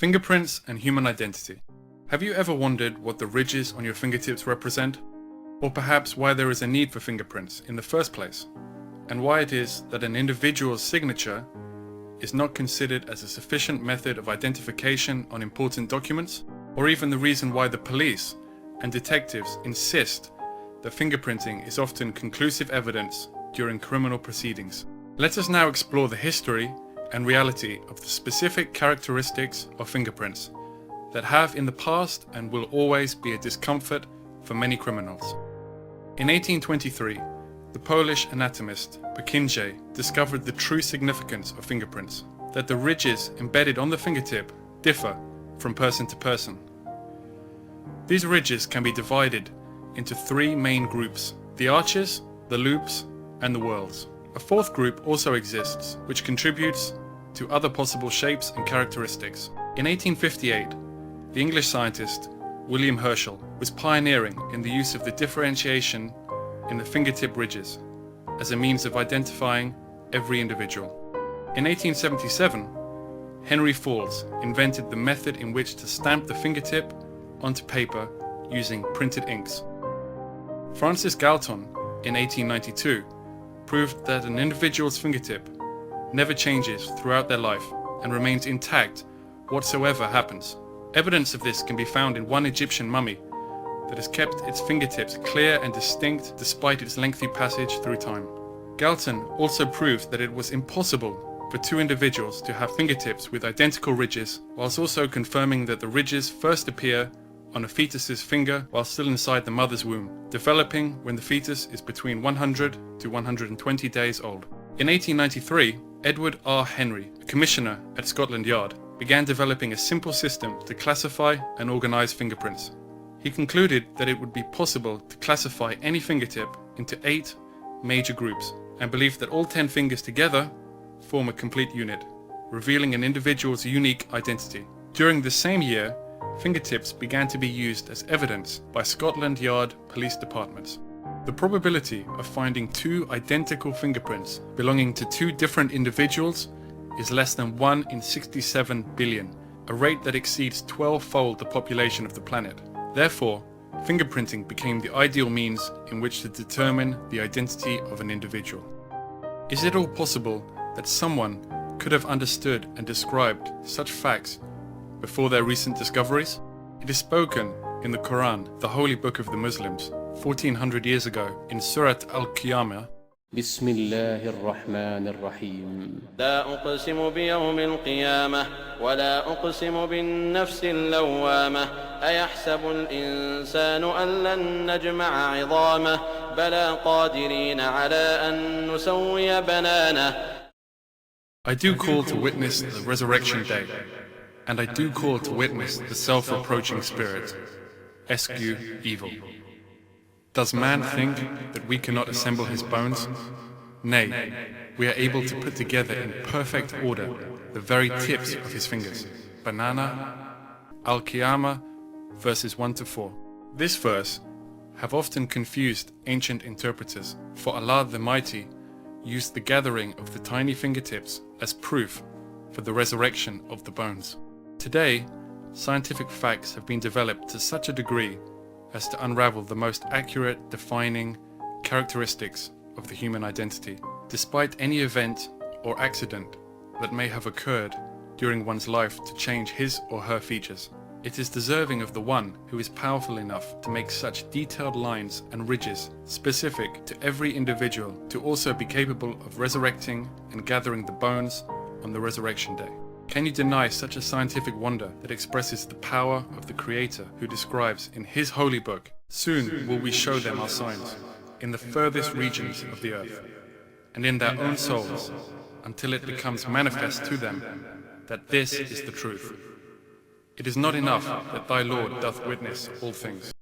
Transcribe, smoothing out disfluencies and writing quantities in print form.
Fingerprints and human identity. Have you ever wondered what the ridges on your fingertips represent? Or perhaps why there is a need for fingerprints in the first place? And why it is that an individual's signature is not considered as a sufficient method of identification on important documents? Or even the reason why the police and detectives insist that fingerprinting is often conclusive evidence during criminal proceedings. Let us now explore the history and reality of the specific characteristics of fingerprints that have in the past and will always be a discomfort for many criminals. In 1823, the Polish anatomist Peckinje discovered the true significance of fingerprints, that the ridges embedded on the fingertip differ from person to person. These ridges can be divided into three main groups: the arches, the loops, and the whorls. A fourth group also exists, which contributes to other possible shapes and characteristics. In 1858, the English scientist William Herschel was pioneering in the use of the differentiation in the fingertip ridges as a means of identifying every individual. In 1877, Henry Falls invented the method in which to stamp the fingertip onto paper using printed inks. Francis Galton, in 1892, proved that an individual's fingertip never changes throughout their life and remains intact whatsoever happens. Evidence of this can be found in one Egyptian mummy that has kept its fingertips clear and distinct despite its lengthy passage through time. Galton also proved that it was impossible for two individuals to have fingertips with identical ridges, whilst also confirming that the ridges first appear on a fetus's finger while still inside the mother's womb, developing when the fetus is between 100 to 120 days old. In 1893, Edward R. Henry, a commissioner at Scotland Yard, began developing a simple system to classify and organize fingerprints. He concluded that it would be possible to classify any fingertip into 8 major groups, and believed that all 10 fingers together form a complete unit, revealing an individual's unique identity. During the same year, fingertips began to be used as evidence by Scotland Yard police departments. The probability of finding 2 identical fingerprints belonging to 2 different individuals is less than 1 in 67 billion, a rate that exceeds 12-fold the population of the planet. Therefore, fingerprinting became the ideal means in which to determine the identity of an individual. Is it all possible that someone could have understood and described such facts before their recent discoveries? It is spoken in the Quran, the holy book of the Muslims, 1400 years ago, in Surat Al-Qiyamah. بسم الله الرحمن الرحيم لا أقسم بيوم القيامة ولا أقسم بالنفس اللوامة أيحسب الإنسان أن لن نجمع عظامه بلى قادرين على أن نسوي بنانه. I do call to witness the resurrection day, and I do call to witness the self-reproaching spirit. Eschew evil. Does man think that we cannot assemble his bones? Nay, we are able to put together in perfect order the very tips of his fingers. Banana, Al-Qiyamah, verses 1-4. This verse have often confused ancient interpreters, for Allah the Mighty used the gathering of the tiny fingertips as proof for the resurrection of the bones. Today, scientific facts have been developed to such a degree as to unravel the most accurate defining characteristics of the human identity, despite any event or accident that may have occurred during one's life to change his or her features. It is deserving of the one who is powerful enough to make such detailed lines and ridges specific to every individual to also be capable of resurrecting and gathering the bones on the resurrection day. Can you deny such a scientific wonder that expresses the power of the Creator, who describes in His holy book, "Soon will we show them our signs in the furthest regions of the earth, and in their own souls, until it becomes manifest to them that this is the truth. It is not enough that thy Lord doth witness all things."